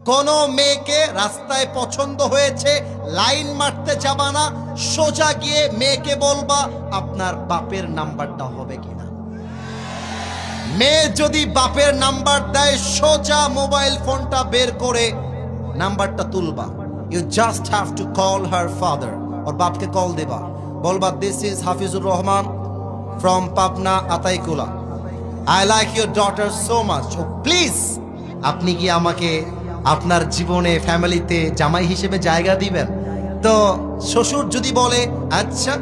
কোন মেয়েকে রাস্তায় পছন্দ হয়েছে, লাইন মারতে যাবা না, সোজা গিয়ে মেয়েকে বলবা আপনার বাপের নাম্বারটা হবে কিনা। মেয়ে যদি বাপের নাম্বার দেয়, সোজা মোবাইল ফোনটা বের করে নাম্বারটা তুলবা। You just have to call her father. ওর বাপকে কল দেবা, বলবা this is Hafizur Rahman from Pabna Ataikula, I like your daughter so much, ও প্লিজ আপনি কি আমাকে আপনার জীবনে ফ্যামিলিতে জামাই হিসেবে জায়গা দিবেন। তো শ্বশুর যদি বলে আচ্ছা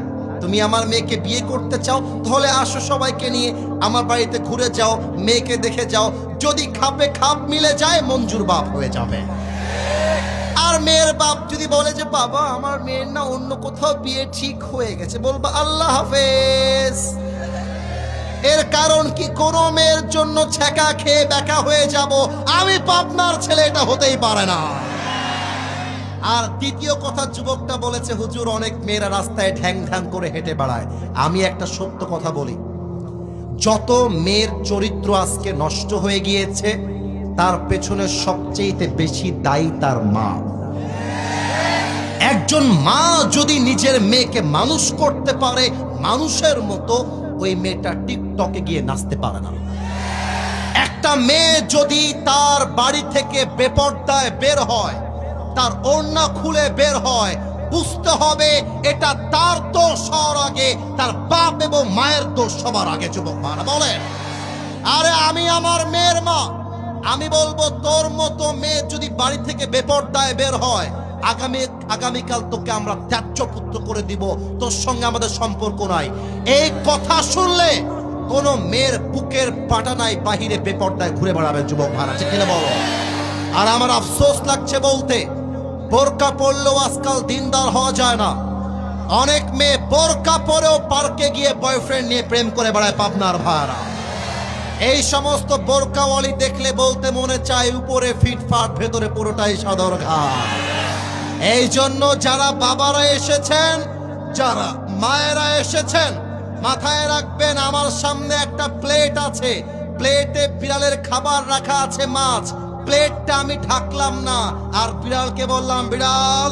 তুমি আমার মেয়েকে বিয়ে করতে চাও, তাহলে আসো সবাইকে নিয়ে আমার বাড়িতে ঘুরে যাও, মেয়েকে দেখে যাও, যদি খাপে খাপ মিলে যায় মঞ্জুর বাপ হয়ে যাবে। আর মেয়ের বাপ যদি বলে যে বাবা আমার মেয়ের না অন্য কোথাও বিয়ে ঠিক হয়ে গেছে, বলবা আল্লাহ হাফেজ। এর কারণ কি, কোন মেয়ের জন্য ছ্যাঁকা খেয়ে বেকা হয়ে যাব আমি পাবনার ছেলে, এটা হতেই পারে না। আর দ্বিতীয় কথা যুবকটা বলেছে হুজুর অনেক মেয়েরা রাস্তায় ঢ্যাং ঢ্যাং করে হেঁটে বেড়ায়। আমি একটা সত্য কথা বলি, যত মেয়ের চরিত্র আজকে নষ্ট হয়ে গিয়েছে তার পেছনে সবচেয়ে বেশি দায়ী তার মা। একজন মা যদি নিজের মেয়েকে মানুষ করতে পারে মানুষের মতো, ওই মেয়েটা টিকটকে গিয়ে নাচতে পারে না। একটা মেয়ে যদি তার বাড়ি থেকে বেপরদায় বের হয়, তার ওড়না খুলে বের হয়, বুঝতে হবে এটা তার দোষ হওয়ার আগে তার বাপ এবং মায়ের দোষ সবার আগে। যুবক মারা বলেন, আরে আমি আমার মেয়ের মা, আমি বলবো তোর মতো মেয়ে যদি বাড়ি থেকে বেপরদায় বের হয়, আগামীকাল তোকে আমরা ত্যায্য পুত্র করে দিব, তোর সঙ্গে আমাদের সম্পর্ক নাই। এই কথা শুনলে কোন মেয়ের বুকের পাটা নাই, বাহিরে বেপরদায় ঘুরে বেড়াবে। যুবক ভাড়া ঠিক কিনা বলো। আর আমার আফসোস লাগছে বলতে, বোরকা পরলেও আজকাল দিনদার হওয়া যায় না। অনেক মেয়ে বোরকা পরেও পার্কে গিয়ে বয়ফ্রেন্ড নিয়ে প্রেম করে বেড়ায় পাবনার ভাড়া। এই সমস্ত বোরকাওয়ালি দেখলে বলতে মনে চায় উপরে ফিটফাট, ভেতরে পুরোটাই সাদর ঘাট। এই জন্য যারা বাবারা এসেছেন, যারা মায়েরা এসেছেন, মাথায় রাখবেন আমার সামনে একটা প্লেট আছে, প্লেটে বিড়ালের খাবার রাখা আছে, মাছ। প্লেটটা আমি ঢাকলাম না, আর বিড়ালকে বললাম বিড়াল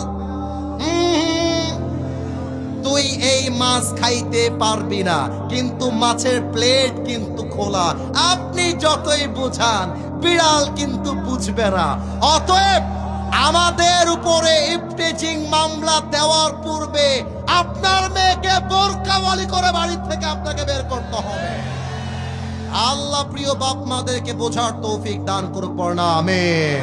তুই এই মাছ খাইতে পারবি না, কিন্তু মাছের প্লেট কিন্তু খোলা। আপনি যতই বুঝান বিড়াল কিন্তু বুঝবে না। অতএব আমাদের উপরে ইফটিজিং মামলা দেওয়ার পূর্বে আপনার মেয়েকে বোরকাওয়ালি করে বাড়ি থেকে আপনাকে বের করতে হবে। আল্লাহ প্রিয় বাপ মাদেরকে বোঝার তৌফিক দান করুক, পড়না আমিন।